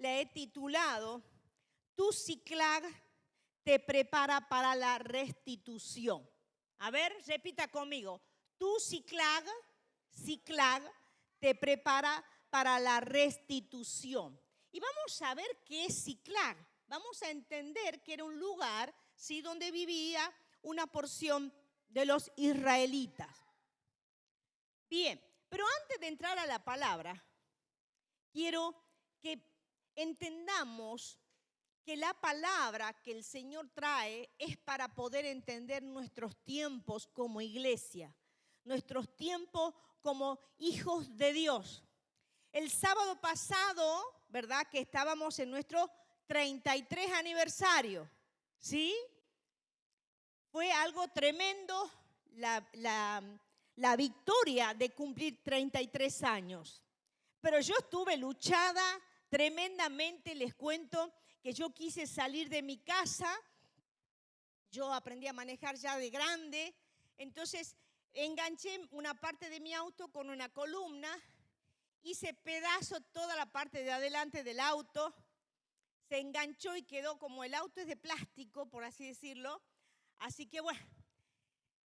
la he titulado Tu Ciclag te prepara para la restitución. A ver, repita conmigo. Tu Ciclag te prepara para la restitución. Y vamos a ver qué es Ciclag. Vamos a entender que era un lugar, ¿sí?, donde vivía una porción de los israelitas. Bien, pero antes de entrar a la palabra, quiero que entendamos que la palabra que el Señor trae es para poder entender nuestros tiempos como iglesia, nuestros tiempos como hijos de Dios. El sábado pasado, ¿verdad?, que estábamos en nuestro 33 aniversario, ¿sí? Fue algo tremendo la victoria de cumplir 33 años. Pero yo estuve luchada tremendamente, les cuento que yo quise salir de mi casa, yo aprendí a manejar ya de grande, entonces enganché una parte de mi auto con una columna, hice pedazo toda la parte de adelante del auto, se enganchó y quedó como el auto es de plástico, por así decirlo, así que bueno,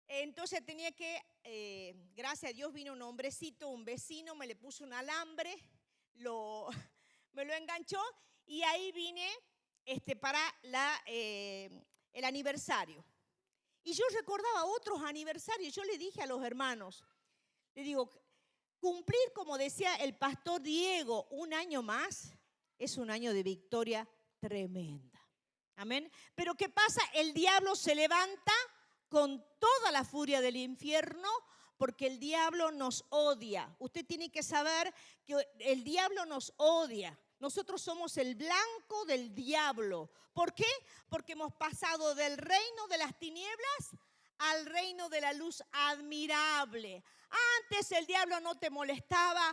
entonces tenía que, gracias a Dios vino un hombrecito, un vecino, me le puso un alambre, me lo enganchó y ahí vine para el aniversario. Y yo recordaba otros aniversarios, yo le dije a los hermanos, le digo, cumplir, como decía el pastor Diego, un año más es un año de victoria tremenda. Amén. Pero ¿qué pasa? El diablo se levanta con toda la furia del infierno porque el diablo nos odia. Usted tiene que saber que el diablo nos odia. Nosotros somos el blanco del diablo. ¿Por qué? Porque hemos pasado del reino de las tinieblas al reino de la luz admirable. Antes el diablo no te molestaba,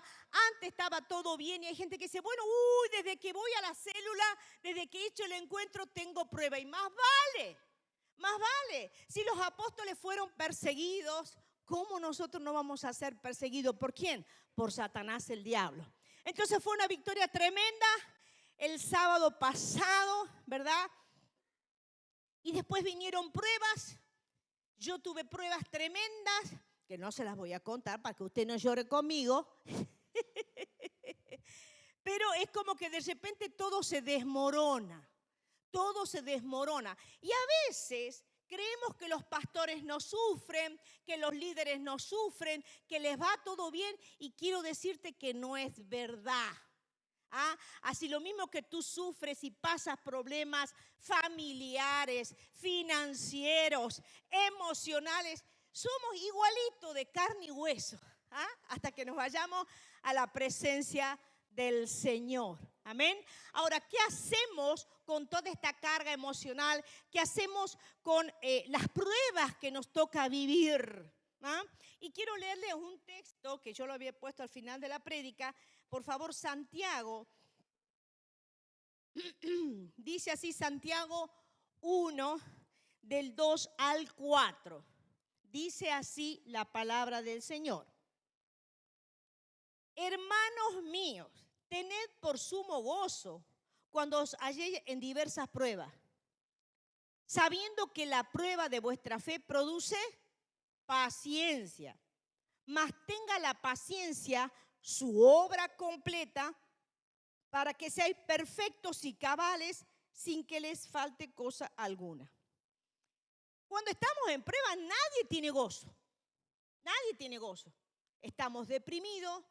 antes estaba todo bien y hay gente que dice, bueno, desde que voy a la célula, desde que he hecho el encuentro tengo prueba y más vale. Si los apóstoles fueron perseguidos, ¿cómo nosotros no vamos a ser perseguidos? ¿Por quién? Por Satanás, el diablo. Entonces fue una victoria tremenda el sábado pasado, ¿verdad? Y después vinieron pruebas. Yo tuve pruebas tremendas, que no se las voy a contar para que usted no llore conmigo. Pero es como que de repente todo se desmorona. Todo se desmorona. Y a veces creemos que los pastores no sufren, que los líderes no sufren, que les va todo bien. Y quiero decirte que no es verdad. Así lo mismo que tú sufres y pasas problemas familiares, financieros, emocionales, somos igualitos de carne y hueso, hasta que nos vayamos a la presencia del Señor. Amén. Ahora, ¿qué hacemos con toda esta carga emocional? ¿Qué hacemos con las pruebas que nos toca vivir? Y quiero leerles un texto que yo lo había puesto al final de la prédica. Por favor, Santiago, dice así Santiago 1, del 2 al 4. Dice así la palabra del Señor. Hermanos míos, tened por sumo gozo cuando os halléis en diversas pruebas, sabiendo que la prueba de vuestra fe produce paciencia. Mas tenga la paciencia su obra completa para que seáis perfectos y cabales sin que les falte cosa alguna. Cuando estamos en prueba, nadie tiene gozo. Nadie tiene gozo. Estamos deprimidos,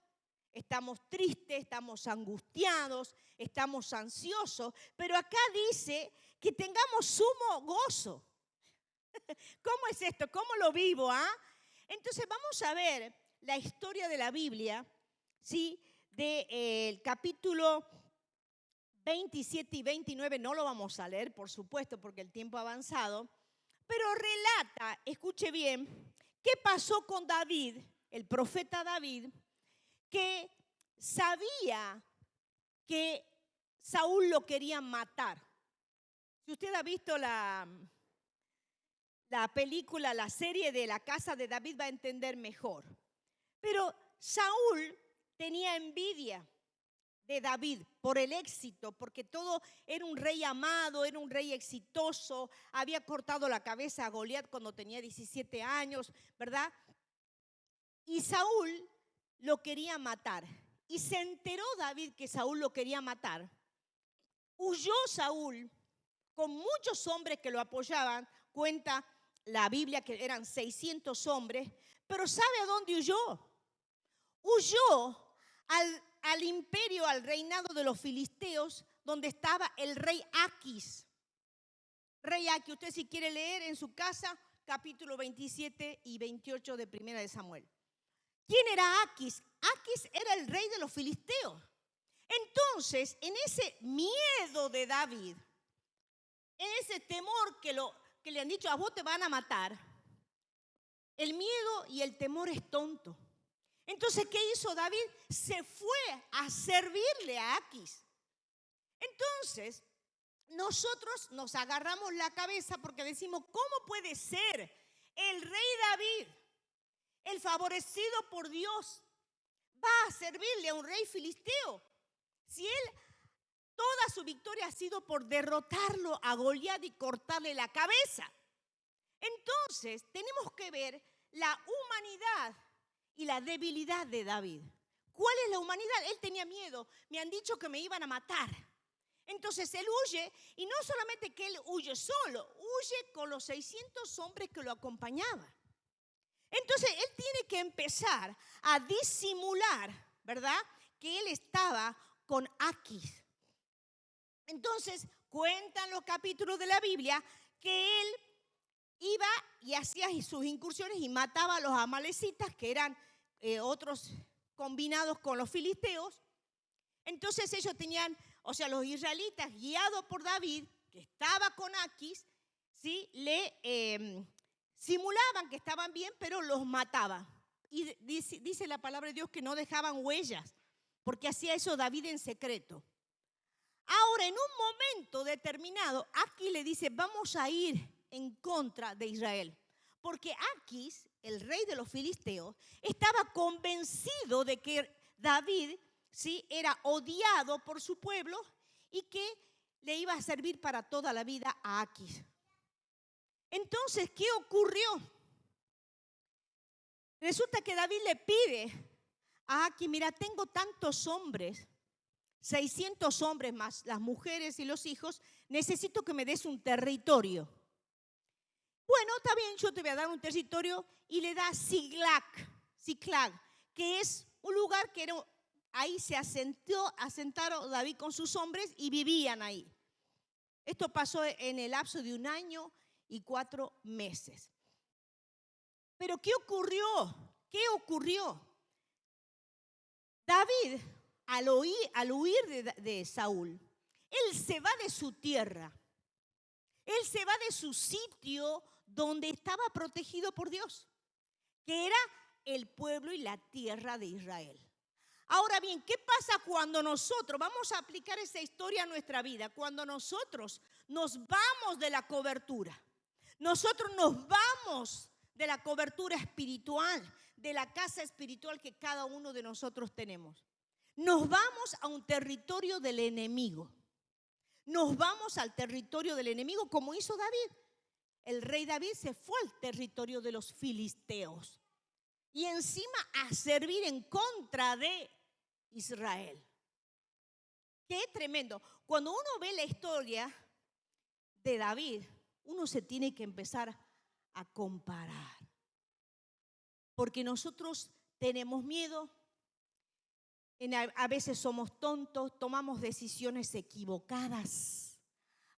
estamos tristes, estamos angustiados, estamos ansiosos, pero acá dice que tengamos sumo gozo. ¿Cómo es esto? ¿Cómo lo vivo? Entonces vamos a ver la historia de la Biblia, ¿sí? Del capítulo 27 y 29, no lo vamos a leer, por supuesto, porque el tiempo ha avanzado, pero relata, escuche bien, qué pasó con David, el profeta David, que sabía que Saúl lo quería matar. Si usted ha visto la película, la serie de La Casa de David, va a entender mejor. Pero Saúl tenía envidia de David por el éxito, porque todo era un rey amado, era un rey exitoso, había cortado la cabeza a Goliat cuando tenía 17 años, ¿verdad? Y Saúl lo quería matar. Y se enteró David que Saúl lo quería matar. Huyó Saúl con muchos hombres que lo apoyaban. Cuenta la Biblia que eran 600 hombres. Pero ¿sabe a dónde huyó? Huyó al imperio, al reinado de los filisteos, donde estaba el rey Aquis. Rey Aquis, usted si quiere leer en su casa, capítulo 27 y 28 de Primera de Samuel. ¿Quién era Aquis? Aquis era el rey de los filisteos. Entonces, en ese miedo de David, en ese temor que le han dicho, a vos te van a matar, el miedo y el temor es tonto. Entonces, ¿qué hizo David? Se fue a servirle a Aquis. Entonces, nosotros nos agarramos la cabeza porque decimos, ¿cómo puede ser el rey David, el favorecido por Dios, va a servirle a un rey filisteo? Si él, toda su victoria ha sido por derrotarlo a Goliat y cortarle la cabeza. Entonces, tenemos que ver la humanidad y la debilidad de David. ¿Cuál es la humanidad? Él tenía miedo. Me han dicho que me iban a matar. Entonces él huye, y no solamente que él huye solo, huye con los 600 hombres que lo acompañaban. Entonces él tiene que empezar a disimular, ¿verdad?, que él estaba con Aquis. Entonces cuentan los capítulos de la Biblia que él iba y hacía sus incursiones y mataba a los amalecitas, que eran otros combinados con los filisteos. Entonces ellos tenían, o sea, los israelitas guiados por David, que estaba con Aquis, ¿sí?, le simulaban que estaban bien, pero los mataban. Y dice la palabra de Dios que no dejaban huellas, porque hacía eso David en secreto. Ahora, en un momento determinado, Aquis le dice, vamos a ir en contra de Israel. Porque Aquis, el rey de los filisteos, estaba convencido de que David, ¿sí?, era odiado por su pueblo y que le iba a servir para toda la vida a Aquis. Entonces, ¿qué ocurrió? Resulta que David le pide a Aquis, mira, tengo tantos hombres, 600 hombres más las mujeres y los hijos, necesito que me des un territorio. Bueno, está bien, yo te voy a dar un territorio, y le da Ziklag, que es un lugar que era, ahí se asentaron David con sus hombres y vivían ahí. Esto pasó en el lapso de 1 año y 4 meses. Pero ¿qué ocurrió? ¿Qué ocurrió? David, al huir de Saúl, él se va de su tierra. Él se va de su sitio donde estaba protegido por Dios, que era el pueblo y la tierra de Israel. Ahora bien, ¿qué pasa cuando nosotros vamos a aplicar esa historia a nuestra vida? Cuando nosotros nos vamos de la cobertura, nosotros nos vamos de la cobertura espiritual, de la casa espiritual que cada uno de nosotros tenemos. Nos vamos a un territorio del enemigo. Nos vamos al territorio del enemigo como hizo David. El rey David se fue al territorio de los filisteos y encima a servir en contra de Israel. Qué tremendo. Cuando uno ve la historia de David, uno se tiene que empezar a comparar. Porque nosotros tenemos miedo, a veces somos tontos, tomamos decisiones equivocadas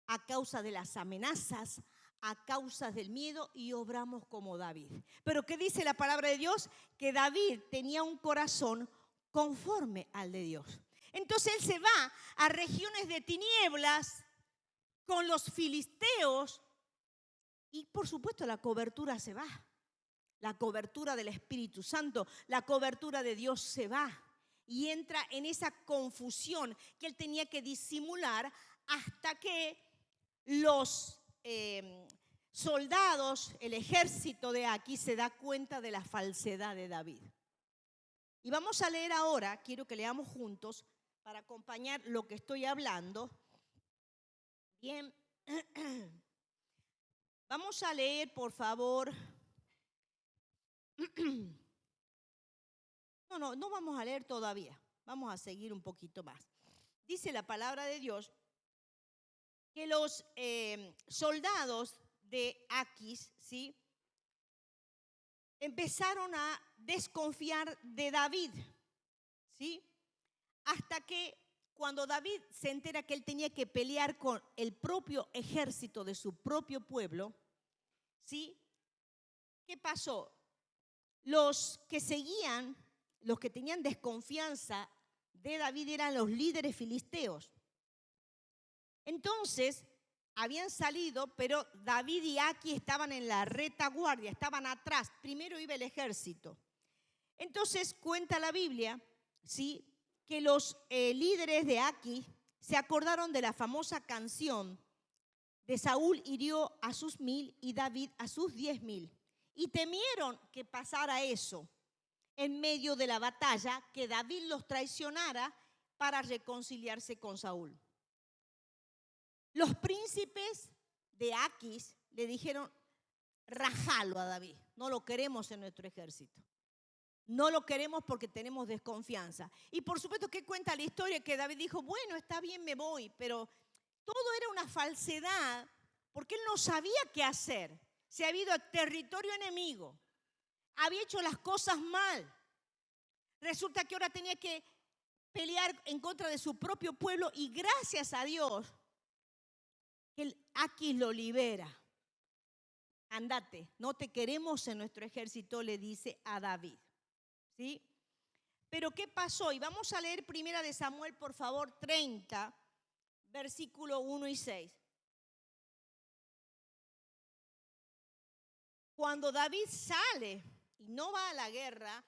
a causa de las amenazas, a causa del miedo, y obramos como David. Pero ¿qué dice la palabra de Dios? Que David tenía un corazón conforme al de Dios. Entonces él se va a regiones de tinieblas con los filisteos y por supuesto la cobertura se va. La cobertura del Espíritu Santo, la cobertura de Dios se va y entra en esa confusión que él tenía que disimular hasta que los soldados, el ejército de Aquis se da cuenta de la falsedad de David. Y vamos a leer ahora, quiero que leamos juntos, para acompañar lo que estoy hablando. Bien, vamos a leer, por favor. No vamos a leer todavía. Vamos a seguir un poquito más. Dice la palabra de Dios que los soldados de Aquis, ¿sí?, empezaron a desconfiar de David, ¿sí? Hasta que cuando David se entera que él tenía que pelear con el propio ejército de su propio pueblo, ¿sí?, ¿qué pasó? Los que seguían, los que tenían desconfianza de David eran los líderes filisteos. Entonces, habían salido, pero David y Aquis estaban en la retaguardia, estaban atrás. Primero iba el ejército. Entonces, cuenta la Biblia, ¿sí?, que los líderes de Aquis se acordaron de la famosa canción de Saúl hirió a sus 1000 y David a sus 10.000. Y temieron que pasara eso en medio de la batalla, que David los traicionara para reconciliarse con Saúl. Los príncipes de Aquis le dijeron, rajalo a David, no lo queremos en nuestro ejército. No lo queremos porque tenemos desconfianza. Y por supuesto que cuenta la historia que David dijo, bueno, está bien, me voy, pero todo era una falsedad porque él no sabía qué hacer. Se había ido a territorio enemigo, había hecho las cosas mal. Resulta que ahora tenía que pelear en contra de su propio pueblo y gracias a Dios que Aquis lo libera. Andate, no te queremos en nuestro ejército, le dice a David. ¿Sí? Pero ¿qué pasó? Y vamos a leer primera de Samuel, por favor, 30, versículo 1 y 6. Cuando David sale y no va a la guerra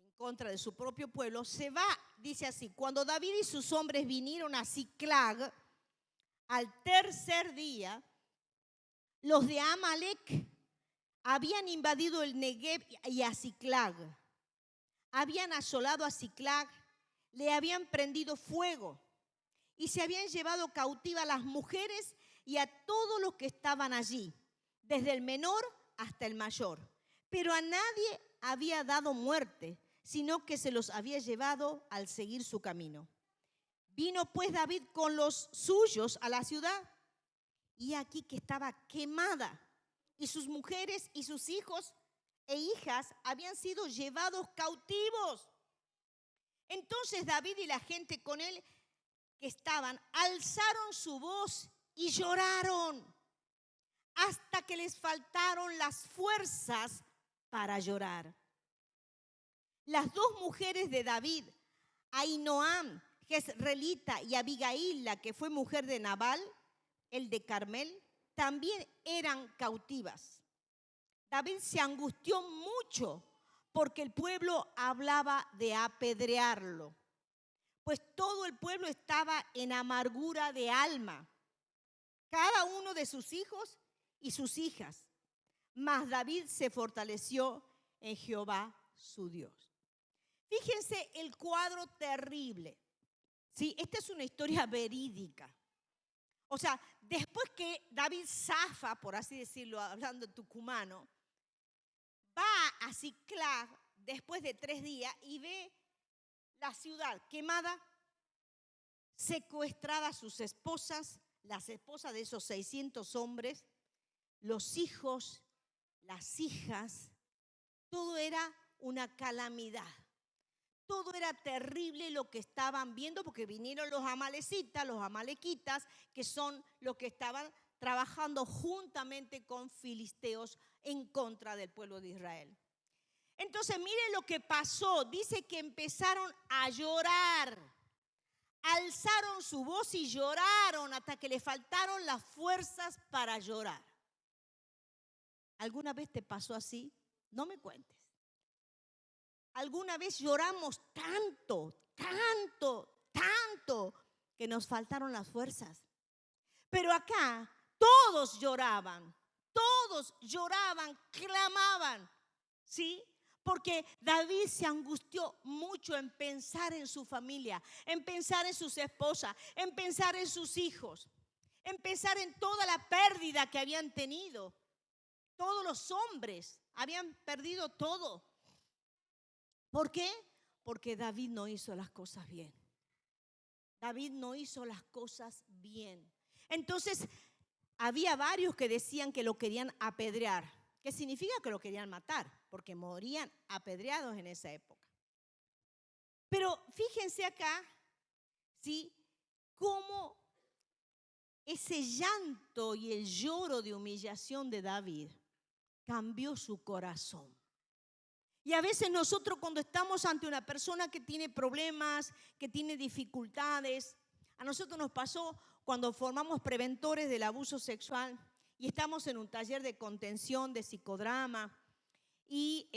en contra de su propio pueblo, se va, dice así, cuando David y sus hombres vinieron a Ziklag, al tercer día, los de Amalek habían invadido el Negev y a Ziklag. Habían asolado a Ziklag, le habían prendido fuego y se habían llevado cautiva a las mujeres y a todos los que estaban allí, desde el menor hasta el mayor. Pero a nadie había dado muerte, sino que se los había llevado al seguir su camino. Vino pues David con los suyos a la ciudad y aquí que estaba quemada y sus mujeres y sus hijos e hijas habían sido llevados cautivos. Entonces David y la gente con él que estaban alzaron su voz y lloraron hasta que les faltaron las fuerzas para llorar. Las dos mujeres de David, Ahinoam, Jezreelita, y Abigail, la que fue mujer de Nabal, el de Carmel, también eran cautivas. David se angustió mucho porque el pueblo hablaba de apedrearlo, pues todo el pueblo estaba en amargura de alma, cada uno de sus hijos y sus hijas. Mas David se fortaleció en Jehová su Dios. Fíjense el cuadro terrible. ¿Sí? Esta es una historia verídica. O sea, después que David zafa, por así decirlo, hablando tucumano, va a Ziklag después de 3 días y ve la ciudad quemada, secuestrada a sus esposas, las esposas de esos 600 hombres, los hijos, las hijas, todo era una calamidad. Todo era terrible lo que estaban viendo porque vinieron los amalecitas, los amalequitas, que son los que estaban trabajando juntamente con filisteos en contra del pueblo de Israel. Entonces, miren lo que pasó. Dice que empezaron a llorar. Alzaron su voz y lloraron hasta que le faltaron las fuerzas para llorar. ¿Alguna vez te pasó así? No me cuentes. ¿Alguna vez lloramos tanto que nos faltaron las fuerzas? Pero acá todos lloraban, clamaban, ¿sí? Porque David se angustió mucho en pensar en su familia, en pensar en sus esposas, en pensar en sus hijos, en pensar en toda la pérdida que habían tenido. Todos los hombres habían perdido todo. ¿Por qué? Porque David no hizo las cosas bien. David no hizo las cosas bien. Entonces, había varios que decían que lo querían apedrear. ¿Qué significa? Que lo querían matar, porque morían apedreados en esa época. Pero fíjense acá, ¿sí? Cómo ese llanto y el lloro de humillación de David cambió su corazón. Y a veces nosotros cuando estamos ante una persona que tiene problemas, que tiene dificultades, a nosotros nos pasó cuando formamos preventores del abuso sexual y estamos en un taller de contención, de psicodrama, y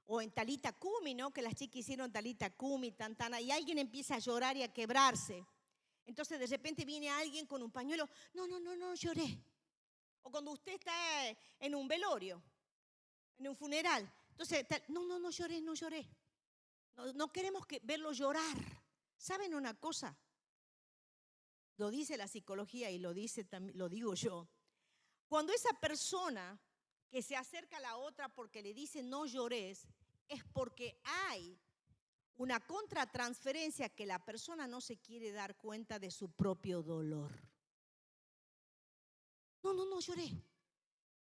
o en Talita Kumi, ¿no? Que las chicas hicieron Talita Kumi, Tantana, y alguien empieza a llorar y a quebrarse. Entonces de repente viene alguien con un pañuelo, no lloré. O cuando usted está en un velorio, en un funeral, entonces, no lloré. No queremos verlo llorar. ¿Saben una cosa? Lo dice la psicología y lo digo yo. Cuando esa persona que se acerca a la otra porque le dice no llores, es porque hay una contratransferencia que la persona no se quiere dar cuenta de su propio dolor. No lloré.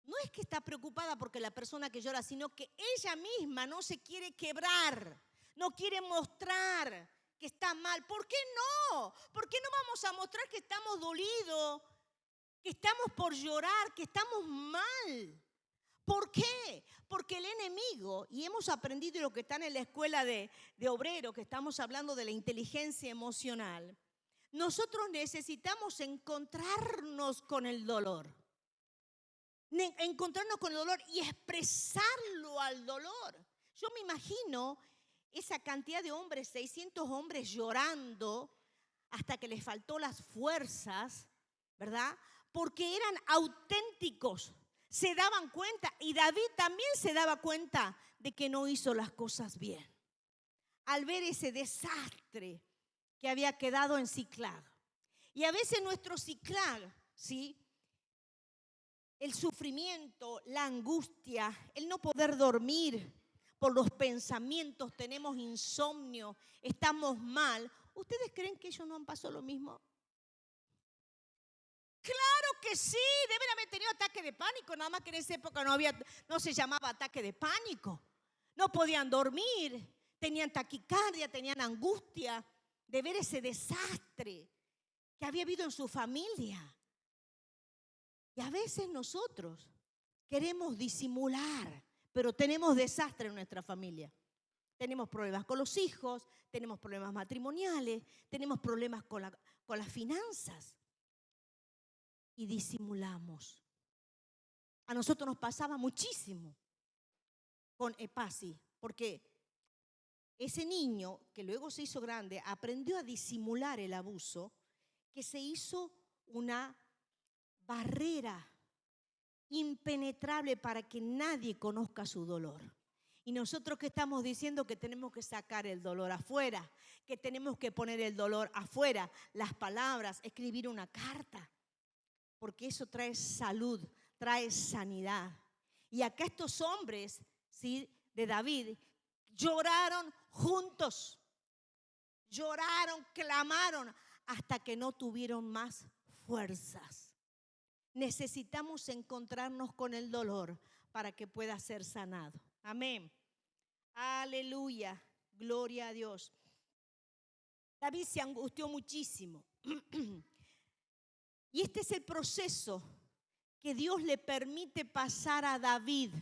No es que está preocupada porque la persona que llora, sino que ella misma no se quiere quebrar, no quiere mostrar que está mal. ¿Por qué no? ¿Por qué no vamos a mostrar que estamos dolidos, que estamos por llorar, que estamos mal? ¿Por qué? Porque el enemigo, y hemos aprendido lo que está en la escuela de obrero, que estamos hablando de la inteligencia emocional, nosotros necesitamos encontrarnos con el dolor. Encontrarnos con el dolor y expresarlo al dolor. Yo me imagino esa cantidad de hombres, 600 hombres llorando hasta que les faltó las fuerzas, ¿verdad? Porque eran auténticos, se daban cuenta, y David también se daba cuenta de que no hizo las cosas bien. Al ver ese desastre que había quedado en Ziklag. Y a veces nuestro Ziklag, ¿sí?, el sufrimiento, la angustia, el no poder dormir por los pensamientos, tenemos insomnio, estamos mal. ¿Ustedes creen que ellos no han pasado lo mismo? Claro que sí, deben haber tenido ataque de pánico, nada más que en esa época no se llamaba ataque de pánico. No podían dormir, tenían taquicardia, tenían angustia de ver ese desastre que había habido en su familia. Y a veces nosotros queremos disimular, pero tenemos desastre en nuestra familia. Tenemos problemas con los hijos, tenemos problemas matrimoniales, tenemos problemas con las finanzas. Y disimulamos. A nosotros nos pasaba muchísimo con Epasi, porque ese niño que luego se hizo grande aprendió a disimular el abuso, que se hizo una barrera impenetrable para que nadie conozca su dolor. Y nosotros que estamos diciendo que tenemos que sacar el dolor afuera, que tenemos que poner el dolor afuera, las palabras, escribir una carta, porque eso trae salud, trae sanidad. Y acá estos hombres, ¿sí?, de David lloraron juntos, lloraron, clamaron hasta que no tuvieron más fuerzas. Necesitamos encontrarnos con el dolor para que pueda ser sanado. Amén. Aleluya. Gloria a Dios. David se angustió muchísimo. Y este es el proceso que Dios le permite pasar a David.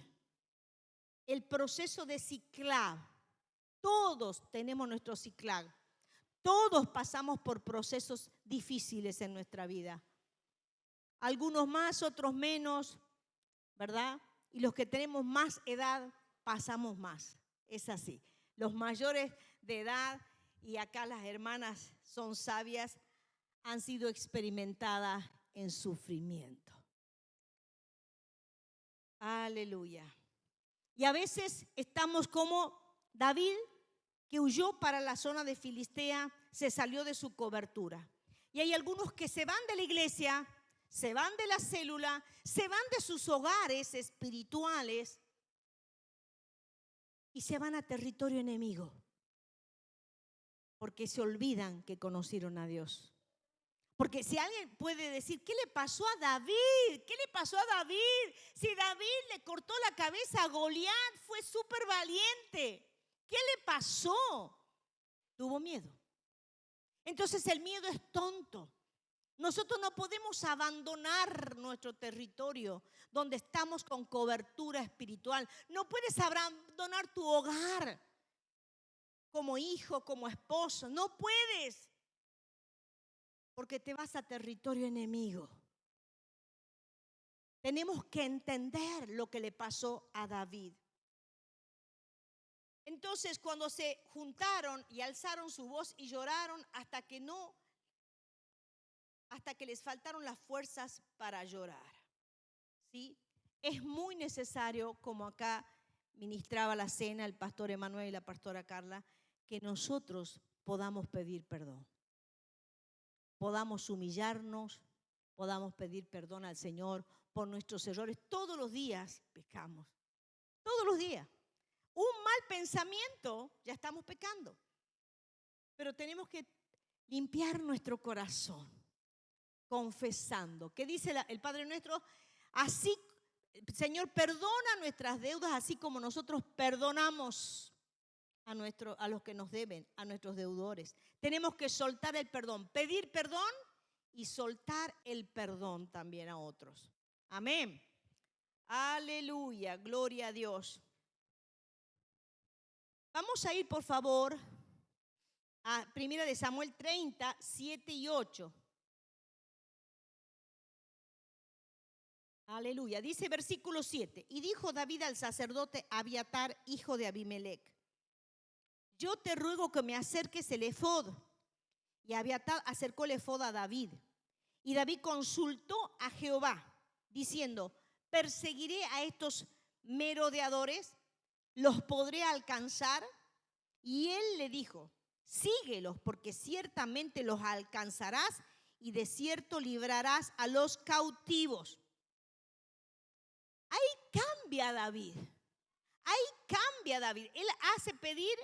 El proceso de Ziklag. Todos tenemos nuestro Ziklag. Todos pasamos por procesos difíciles en nuestra vida. Algunos más, otros menos, ¿verdad? Y los que tenemos más edad, pasamos más. Es así. Los mayores de edad, y acá las hermanas son sabias, han sido experimentadas en sufrimiento. Aleluya. Y a veces estamos como David, que huyó para la zona de Filistea, se salió de su cobertura. Y hay algunos que se van de la iglesia, se van de la célula, se van de sus hogares espirituales y se van a territorio enemigo, porque se olvidan que conocieron a Dios. Porque si alguien puede decir, ¿qué le pasó a David? ¿Qué le pasó a David? Si David le cortó la cabeza a Goliat, fue súper valiente. ¿Qué le pasó? Tuvo miedo. Entonces el miedo es tonto. Nosotros no podemos abandonar nuestro territorio donde estamos con cobertura espiritual. No puedes abandonar tu hogar como hijo, como esposo. No puedes, porque te vas a territorio enemigo. Tenemos que entender lo que le pasó a David. Entonces, cuando se juntaron y alzaron su voz y lloraron hasta que les faltaron las fuerzas para llorar. ¿Sí? Es muy necesario, como acá ministraba la cena el pastor Emanuel y la pastora Carla, que nosotros podamos pedir perdón. Podamos humillarnos, podamos pedir perdón al Señor por nuestros errores. Todos los días pecamos, todos los días. Un mal pensamiento, ya estamos pecando. Pero tenemos que limpiar nuestro corazón, confesando. ¿Qué dice el Padre nuestro? Así, Señor, perdona nuestras deudas, así como nosotros perdonamos a los que nos deben, a nuestros deudores. Tenemos que soltar el perdón, pedir perdón y soltar el perdón también a otros. Amén. Aleluya, gloria a Dios. Vamos a ir, por favor, a 1 Samuel 30, 7 y 8. Aleluya. Dice versículo 7. Y dijo David al sacerdote Abiatar, hijo de Abimelec: yo te ruego que me acerques el efod. Y Abiatar acercó el efod a David. Y David consultó a Jehová, diciendo: ¿perseguiré a estos merodeadores? ¿Los podré alcanzar? Y él le dijo: síguelos, porque ciertamente los alcanzarás y de cierto librarás a los cautivos. Ahí cambia David. Él hace pedir,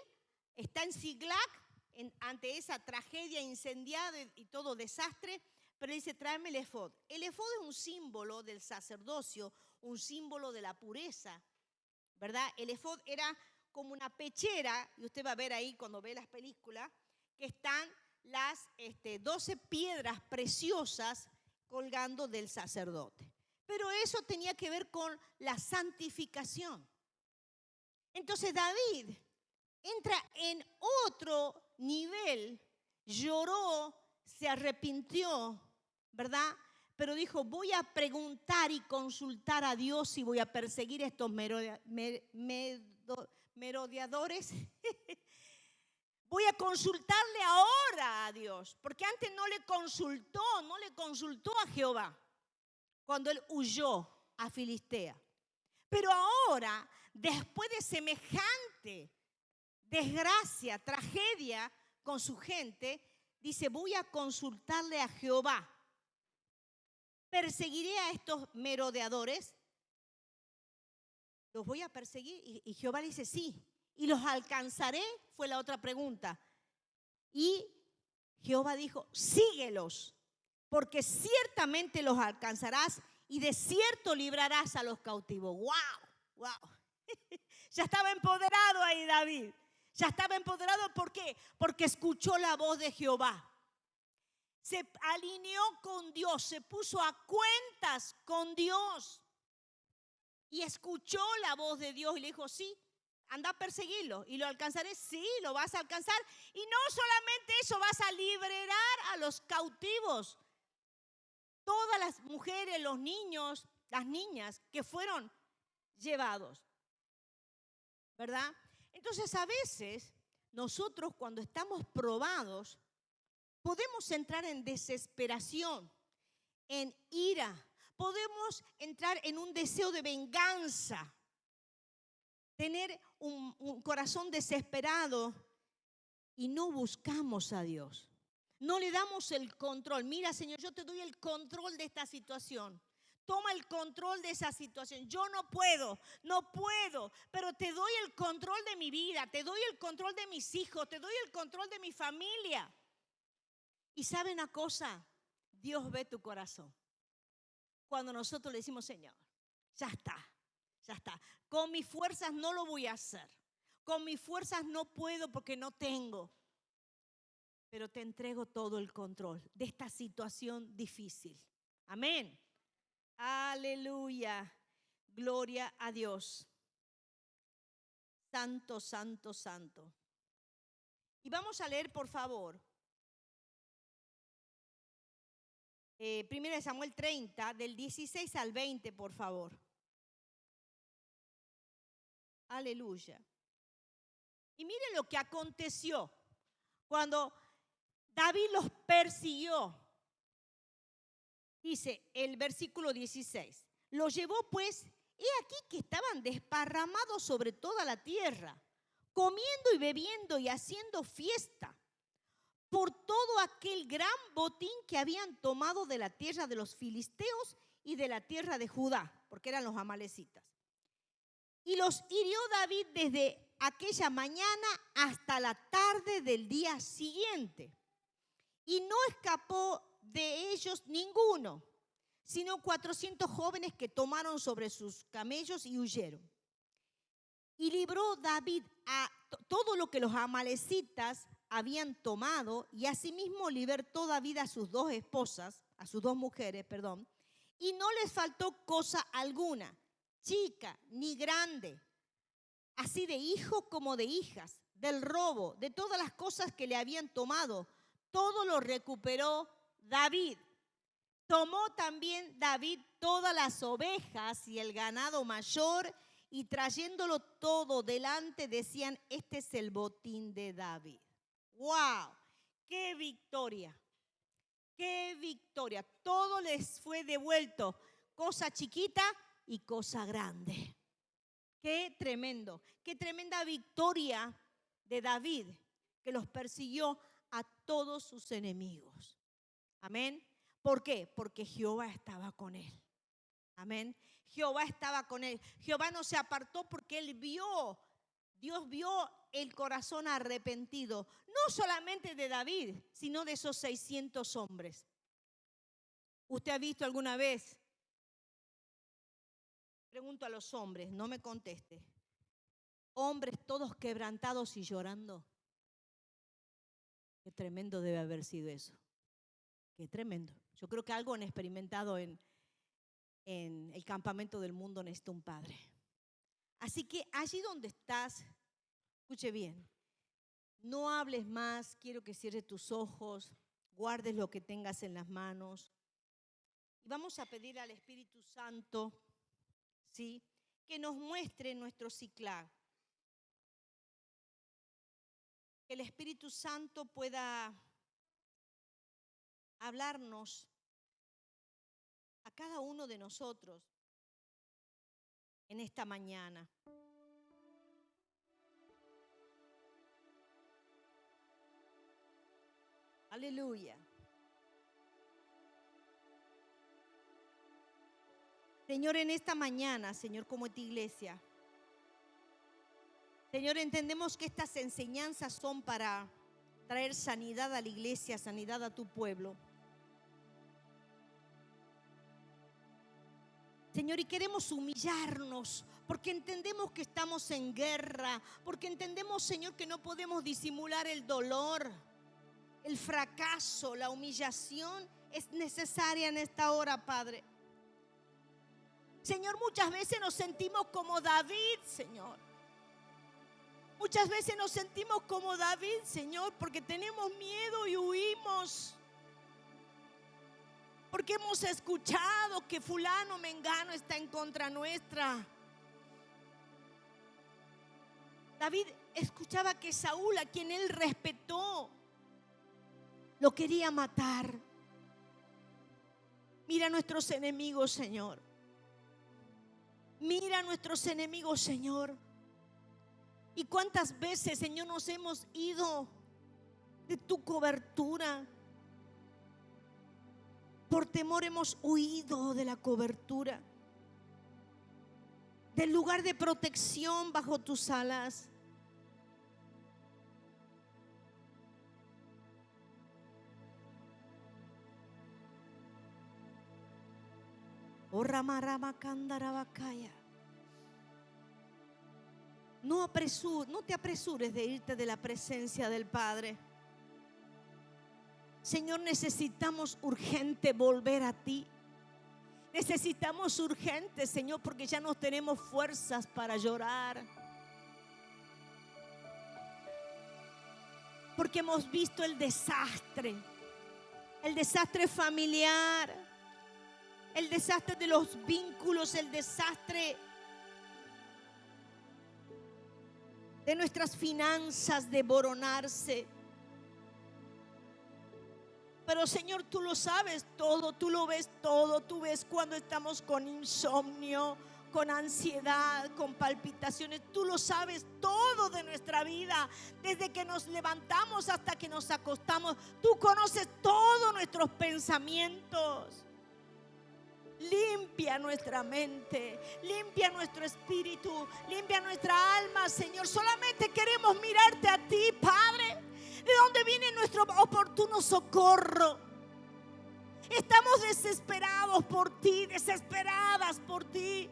está en Siglag, ante esa tragedia incendiada y todo desastre, pero dice: tráeme el efod. El efod es un símbolo del sacerdocio, un símbolo de la pureza, ¿verdad? El efod era como una pechera, y usted va a ver ahí cuando ve las películas, que están las 12 piedras preciosas colgando del sacerdote. Pero eso tenía que ver con la santificación. Entonces David entra en otro nivel, lloró, se arrepintió, ¿verdad? Pero dijo: voy a preguntar y consultar a Dios y voy a perseguir a estos merodeadores. Voy a consultarle ahora a Dios, porque antes no le consultó a Jehová cuando él huyó a Filistea. Pero ahora, después de semejante desgracia, tragedia con su gente, dice: voy a consultarle a Jehová. ¿Perseguiré a estos merodeadores? ¿Los voy a perseguir? Y Jehová le dice: sí. ¿Y los alcanzaré? Fue la otra pregunta. Y Jehová dijo: síguelos, porque ciertamente los alcanzarás y de cierto librarás a los cautivos. ¡Wow! Ya estaba empoderado ahí David. Ya estaba empoderado. ¿Por qué? Porque escuchó la voz de Jehová. Se alineó con Dios, se puso a cuentas con Dios y escuchó la voz de Dios y le dijo: sí, anda a perseguirlo. ¿Y lo alcanzaré? Sí, lo vas a alcanzar. Y no solamente eso, vas a liberar a los cautivos. Todas las mujeres, los niños, las niñas que fueron llevados, ¿verdad? Entonces a veces nosotros, cuando estamos probados, podemos entrar en desesperación, en ira, podemos entrar en un deseo de venganza. tener un corazón desesperado y no buscamos a Dios. No le damos el control. Mira, Señor, yo te doy el control de esta situación. Toma el control de esa situación. Yo no puedo, pero te doy el control de mi vida, te doy el control de mis hijos, te doy el control de mi familia. Y ¿sabe una cosa? Dios ve tu corazón. Cuando nosotros le decimos, Señor, ya está. Con mis fuerzas no lo voy a hacer. Con mis fuerzas no puedo porque no tengo. Pero te entrego todo el control de esta situación difícil. Amén. Aleluya. Gloria a Dios. Santo, santo, santo. Y vamos a leer, por favor, 1 Samuel 30, del 16 al 20, por favor. Aleluya. Y miren lo que aconteció cuando David los persiguió. Dice el versículo 16. Los llevó pues, he aquí que estaban desparramados sobre toda la tierra, comiendo y bebiendo y haciendo fiesta por todo aquel gran botín que habían tomado de la tierra de los filisteos y de la tierra de Judá, porque eran los amalecitas. Y los hirió David desde aquella mañana hasta la tarde del día siguiente. Y no escapó de ellos ninguno, sino 400 jóvenes que tomaron sobre sus camellos y huyeron. Y libró David a todo lo que los amalecitas habían tomado, y asimismo libertó David a sus dos esposas, a sus dos mujeres, y no les faltó cosa alguna, chica ni grande, así de hijos como de hijas, del robo, de todas las cosas que le habían tomado, todo lo recuperó David. Tomó también David todas las ovejas y el ganado mayor, y trayéndolo todo delante decían, este es el botín de David. ¡Wow! ¡Qué victoria! ¡Qué victoria! Todo les fue devuelto, cosa chiquita y cosa grande. ¡Qué tremendo! ¡Qué tremenda victoria de David, que los persiguió a todos sus enemigos! Amén. ¿Por qué? Porque Jehová estaba con él. Amén. Jehová estaba con él. Jehová no se apartó porque Dios vio el corazón arrepentido, no solamente de David, sino de esos 600 hombres. ¿Usted ha visto alguna vez? Pregunto a los hombres, no me conteste. Hombres todos quebrantados y llorando. Qué tremendo debe haber sido eso. Qué tremendo. Yo creo que algo han experimentado en el campamento del mundo necesita un padre. Así que allí donde estás, escuche bien, no hables más, quiero que cierres tus ojos, guardes lo que tengas en las manos. Y vamos a pedir al Espíritu Santo, ¿sí?, que nos muestre nuestro Ciclag. Que el Espíritu Santo pueda hablarnos a cada uno de nosotros en esta mañana. Aleluya. Señor, en esta mañana, Señor, como esta iglesia, Señor, entendemos que estas enseñanzas son para traer sanidad a la iglesia, sanidad a tu pueblo. Señor, y queremos humillarnos porque entendemos que estamos en guerra, porque entendemos, Señor, que no podemos disimular el dolor, el fracaso, la humillación es necesaria en esta hora, Padre. Señor, muchas veces nos sentimos como David, Señor. Muchas veces nos sentimos como David, Señor, porque tenemos miedo y huimos. Porque hemos escuchado que fulano, mengano está en contra nuestra. David escuchaba que Saúl, a quien él respetó, lo quería matar. Mira a nuestros enemigos, Señor. Mira a nuestros enemigos, Señor. ¿Y cuántas veces, Señor, nos hemos ido de tu cobertura? Por temor hemos huido de la cobertura, del lugar de protección bajo tus alas. Oh, Ramarama Kandarabakaya. No te apresures de irte de la presencia del Padre. Señor, necesitamos urgente volver a ti. Necesitamos urgente, Señor, porque ya no tenemos fuerzas para llorar. Porque hemos visto el desastre familiar, el desastre de los vínculos, el desastre de nuestras finanzas desmoronarse. Pero Señor, tú lo sabes todo, tú lo ves todo. Tú ves cuando estamos con insomnio, con ansiedad, con palpitaciones. Tú lo sabes todo de nuestra vida, desde que nos levantamos hasta que nos acostamos. Tú conoces todos nuestros pensamientos. Limpia nuestra mente, limpia nuestro espíritu, limpia nuestra alma, Señor. Solamente queremos mirarte a ti, Padre. ¿De dónde viene nuestro oportuno socorro? Estamos desesperados por ti, desesperadas por ti.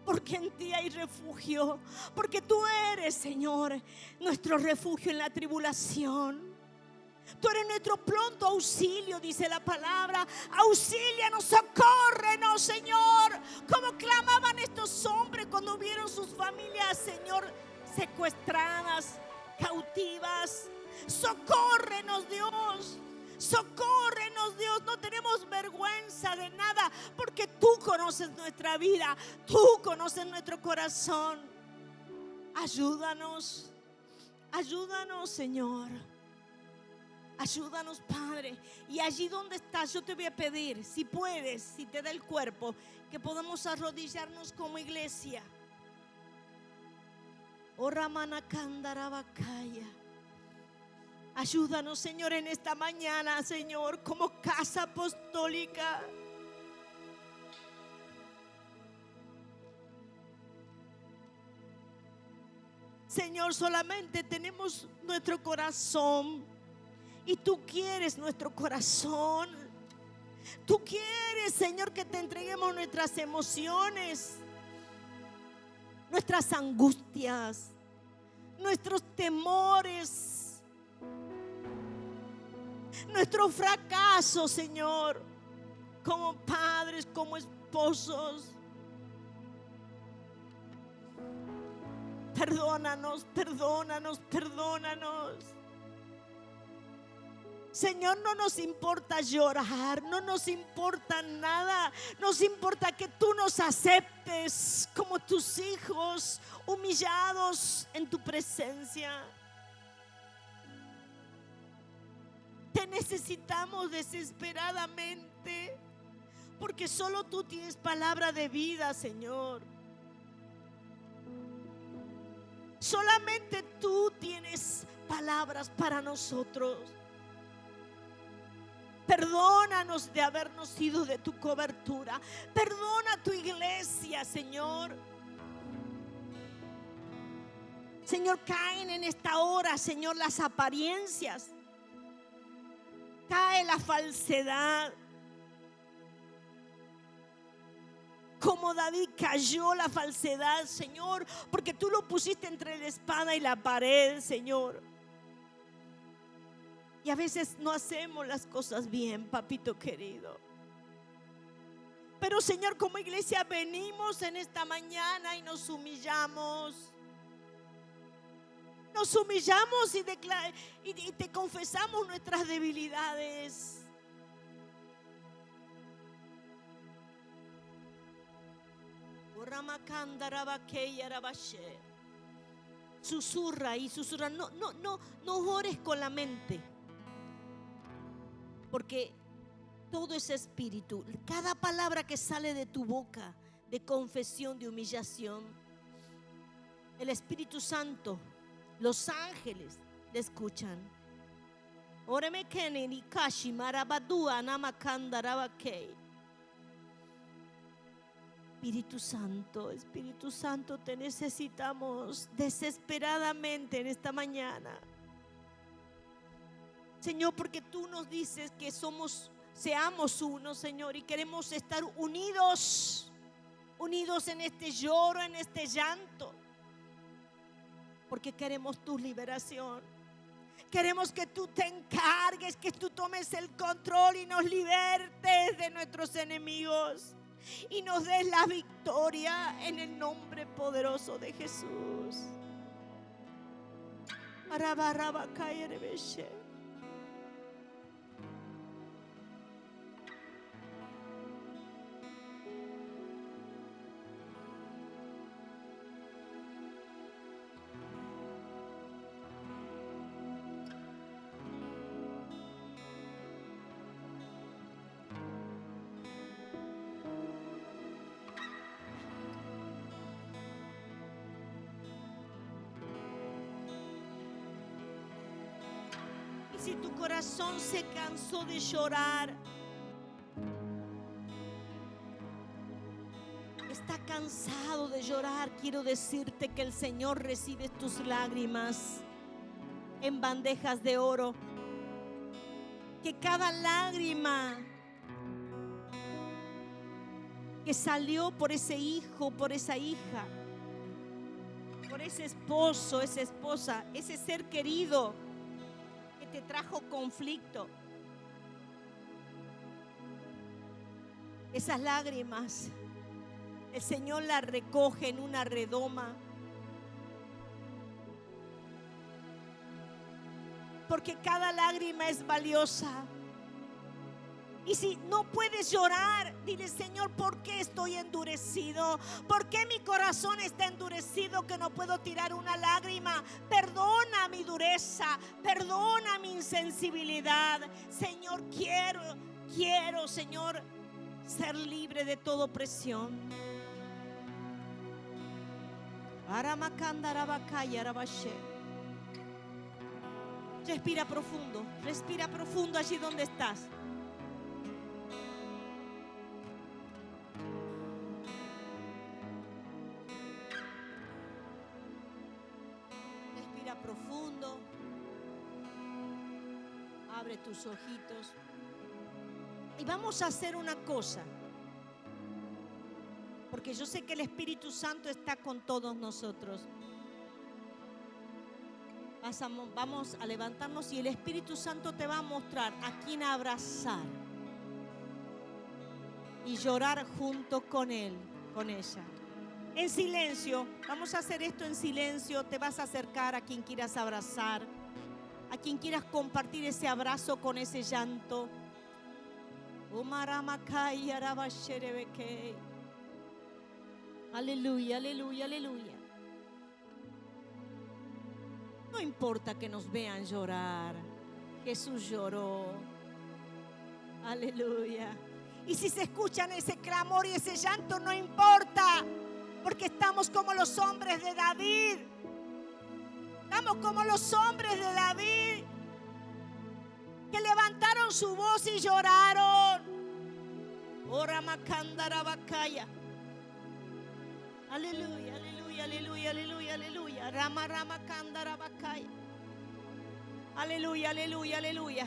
Porque en ti hay refugio. Porque tú eres, Señor, nuestro refugio en la tribulación. Tú eres nuestro pronto auxilio, dice la palabra. Auxílianos, socórrenos, Señor. Como clamaban estos hombres cuando vieron sus familias, Señor, secuestradas, cautivas. Socórrenos, Dios. Socórrenos, Dios. No tenemos vergüenza de nada, porque tú conoces nuestra vida, tú conoces nuestro corazón. Ayúdanos, ayúdanos, Señor. Ayúdanos, Padre. Y allí donde estás, yo te voy a pedir, si puedes, si te da el cuerpo, que podamos arrodillarnos como iglesia. Oh, Ramana Kandarabakaya. Ayúdanos, Señor, en esta mañana, Señor, como casa apostólica. Señor, solamente tenemos nuestro corazón. Y tú quieres nuestro corazón. Tú quieres, Señor, que te entreguemos nuestras emociones, nuestras angustias, nuestros temores, nuestro fracaso, Señor, como padres, como esposos. Perdónanos, perdónanos, perdónanos. Señor, no nos importa llorar, no nos importa nada. Nos importa que tú nos aceptes como tus hijos, humillados en tu presencia. Te necesitamos desesperadamente, porque solo tú tienes palabra de vida, Señor. Solamente tú tienes palabras para nosotros. Perdónanos de habernos ido de tu cobertura. Perdona a tu iglesia, Señor. Señor, caen en esta hora, Señor, las apariencias. Cae la falsedad. Como David cayó la falsedad, Señor, porque tú lo pusiste entre la espada y la pared, Señor. Y a veces no hacemos las cosas bien, papito querido. Pero, Señor, como iglesia venimos en esta mañana y nos humillamos. Nos humillamos y te confesamos nuestras debilidades. Susurra y susurra. No ores con la mente. Porque todo es espíritu. Cada palabra que sale de tu boca, de confesión, de humillación, El Espíritu Santo, los ángeles le escuchan. Oreme kene ni kashi marabadua namakanda rabakei. Espíritu Santo, te necesitamos desesperadamente en esta mañana. Señor, porque tú nos dices que seamos uno, Señor, y queremos estar unidos en este lloro, en este llanto, porque queremos tu liberación. Queremos que tú te encargues, que tú tomes el control y nos libertes de nuestros enemigos y nos des la victoria en el nombre poderoso de Jesús. Si tu corazón se cansó de llorar, está cansado de llorar, quiero decirte que el Señor recibe tus lágrimas en bandejas de oro. Que cada lágrima que salió por ese hijo, por esa hija, por ese esposo, esa esposa, ese ser querido te trajo conflicto, esas lágrimas el Señor las recoge en una redoma, porque cada lágrima es valiosa. Y si no puedes llorar, dile: Señor, ¿por qué estoy endurecido? ¿Por qué mi corazón está endurecido que no puedo tirar una lágrima? Perdona mi dureza, perdona mi insensibilidad. Señor, quiero, Señor, ser libre de toda opresión. Respira profundo allí donde estás. Profundo, abre tus ojitos y vamos a hacer una cosa, porque yo sé que el Espíritu Santo está con todos nosotros. Vamos a levantarnos y el Espíritu Santo te va a mostrar a quién abrazar y llorar junto con él, con ella. En silencio, vamos a hacer esto en silencio. Te vas a acercar a quien quieras abrazar, a quien quieras compartir ese abrazo con ese llanto. Aleluya, aleluya, aleluya. No importa que nos vean llorar, Jesús lloró. Aleluya. Y si se escuchan ese clamor y ese llanto, no importa. Porque estamos como los hombres de David. Estamos como los hombres de David que levantaron su voz y lloraron. Ora macandara bacaya. Aleluya, aleluya, aleluya, aleluya, aleluya. Rama candara bacaya. Aleluya, aleluya, aleluya.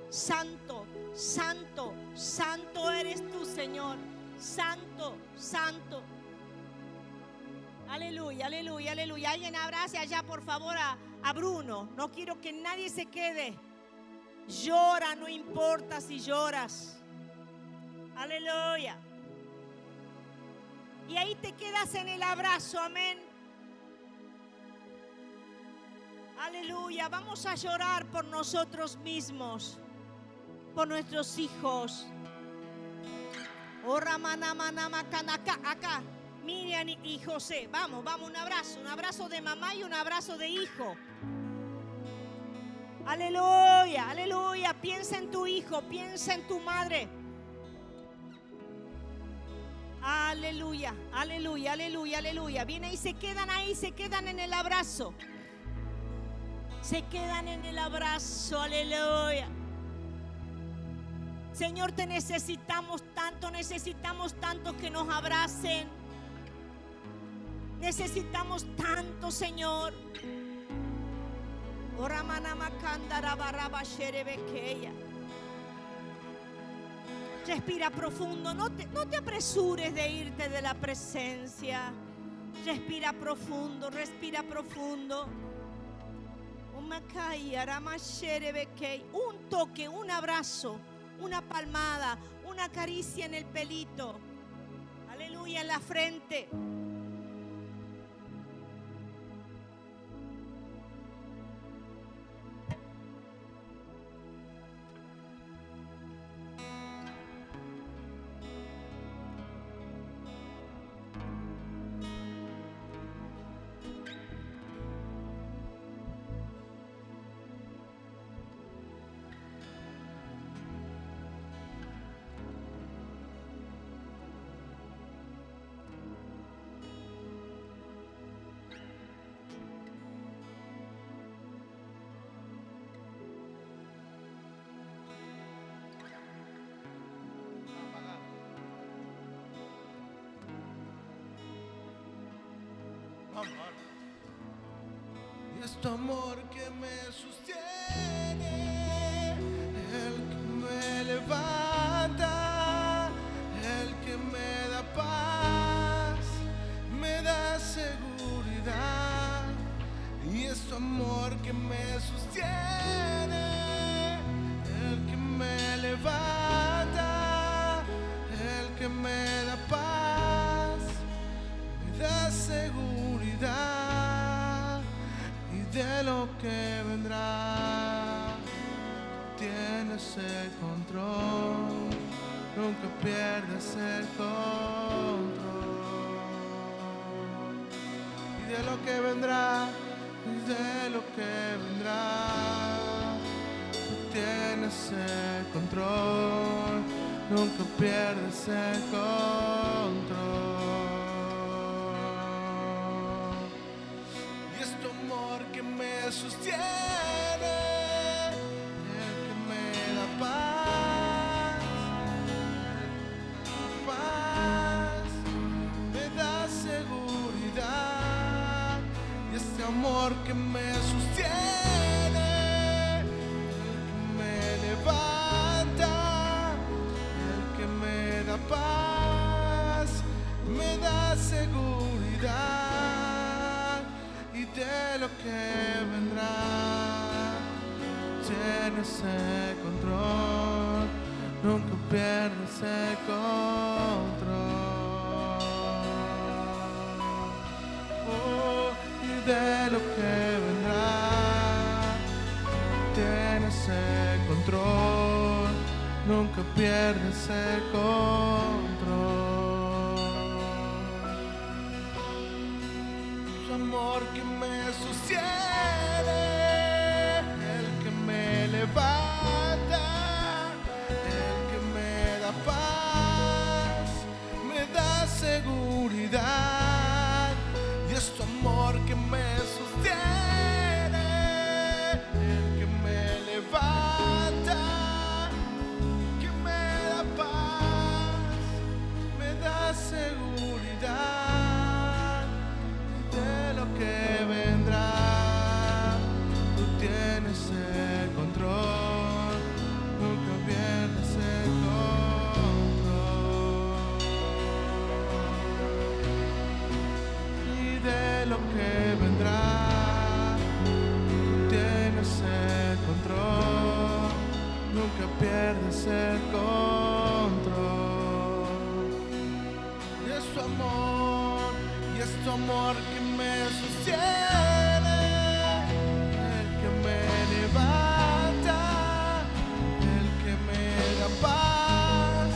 Santo, santo, santo eres tú, Señor. Santo, santo. Aleluya, aleluya, aleluya. Alguien abrace allá, por favor, a Bruno. No quiero que nadie se quede. Llora, no importa si lloras. Aleluya. Y ahí te quedas en el abrazo, amén. Aleluya. Vamos a llorar por nosotros mismos, por nuestros hijos. Oh, acá. Miriam y José, vamos, un abrazo de mamá y un abrazo de hijo. Aleluya, aleluya, piensa en tu hijo, piensa en tu madre. Aleluya, aleluya, aleluya, aleluya. Viene y se quedan ahí, se quedan en el abrazo. Se quedan en el abrazo, aleluya. Señor, te necesitamos tanto que nos abracen. Necesitamos tanto, Señor. Respira profundo, no te apresures de irte de la presencia. Respira profundo, respira profundo. Un toque, un abrazo, una palmada, una caricia en el pelito. Aleluya, en la frente. Y es tu amor que me sostiene, el que me levanta, el que me da paz, me da seguridad. Y es tu amor que me sostiene, el que me levanta, el que me da paz, me da seguridad. Y de lo que vendrá, tienes el control, nunca pierdes el control. Y de lo que vendrá, de lo que vendrá, tú tienes el control, nunca pierdes el control. Y es tu amor que me sostiene, el que me da paz, me da seguridad. Y este amor que me sostiene, el que me levanta, el que me da paz, me da seguridad. Y de lo que vendrá, tienes el control, nunca pierdes el control. Oh, y de lo que vendrá, tienes el control, nunca pierdes el control. Su amor que me sostiene, el que me levanta, el que me da paz, me da seguridad. Y es tu amor que me sostiene, el que me levanta, que me da paz, me da seguridad. De lo que vendrá, tú tienes el control, nunca pierdes el control. Y de lo que vendrá, tú tienes el control, nunca pierdes el control. Y es tu amor, y es tu amor que me sostiene, el que me levanta, el que me da paz,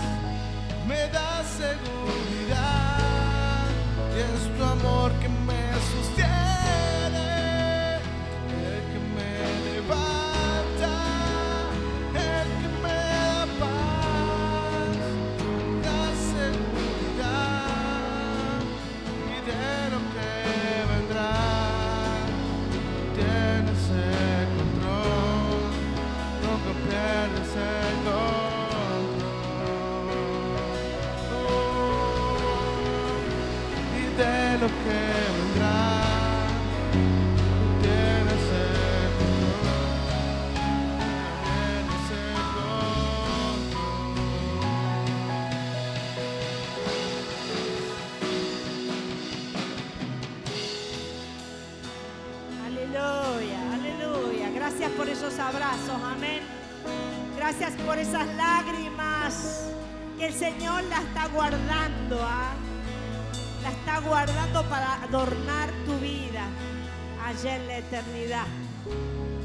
me da seguridad. Y es tu amor que me sostiene, el que me levanta, el que me da paz, me da seguridad. de lo que vendrá. Tú tienes el control, tienes el Aleluya, aleluya. Gracias por esos abrazos, amén. Gracias por esas lágrimas que el Señor la está guardando, ¿ah? La está guardando para adornar tu vida allá en la eternidad.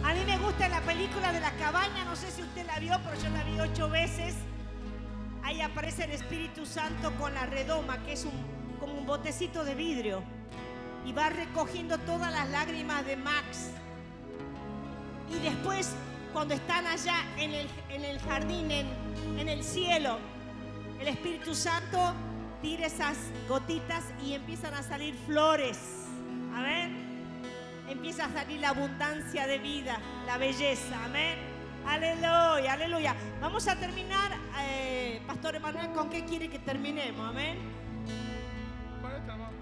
A mí me gusta la película de la cabaña, no sé si usted la vio, pero yo la vi 8 veces. Ahí aparece el Espíritu Santo con la redoma, que es como un botecito de vidrio, y va recogiendo todas las lágrimas de Max. Y después, cuando están allá en el jardín, en el cielo, el Espíritu Santo tira esas gotitas y empiezan a salir flores. Amén. Empieza a salir la abundancia de vida, la belleza. Amén. Aleluya, aleluya. Vamos a terminar, Pastor Emanuel, ¿con qué quiere que terminemos? Amén.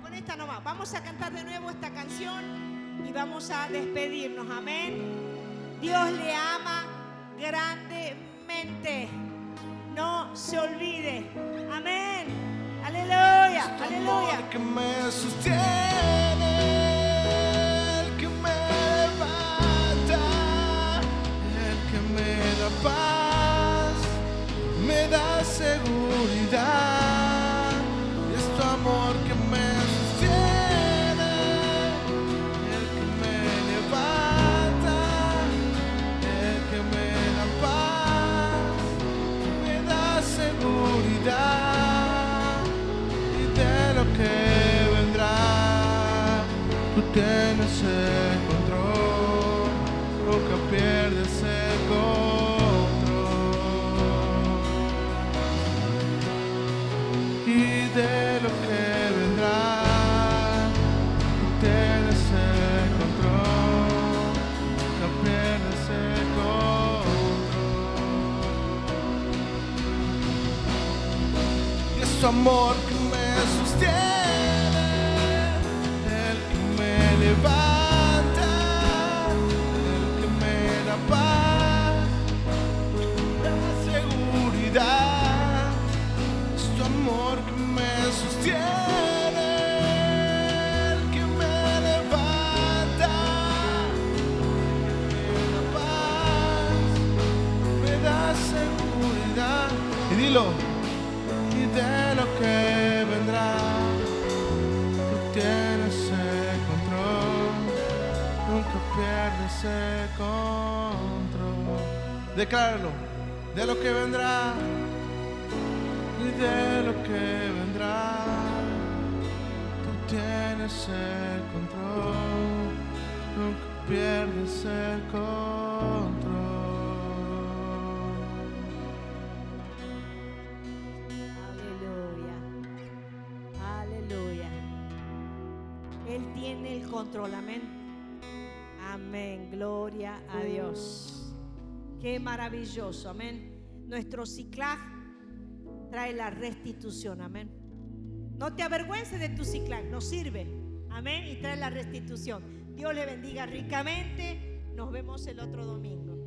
Con esta nomás. Vamos a cantar de nuevo esta canción y vamos a despedirnos. Amén. Dios le ama grandemente. No se olvide. Amén. Aleluya, aleluya. El que me sostiene, el que me levanta, el que me da paz, me da seguridad. Y es tu amor que me sostiene, el que me levanta, el que me da paz, me da seguridad. Que vendrá, tú tienes el control, nunca pierdes el control. Y de lo que vendrá, tú tienes el control, nunca pierdes el control. Y es tu amor que sostiene, el que me levanta, el que me da paz, da seguridad. Es tu amor que me sostiene, el que me levanta, el que me da paz, me da seguridad. Y dilo. Y de lo que vendrá, tú tienes el control, nunca pierdes el control. Decláralo, de lo que vendrá, y de lo que vendrá, tú tienes el control, nunca pierdes el control. Él tiene el control, amén. Amén, gloria a Dios. Qué maravilloso, amén. Nuestro Ciclag trae la restitución, amén. No te avergüences de tu Ciclag, nos sirve, amén, y trae la restitución. Dios le bendiga ricamente. Nos vemos el otro domingo.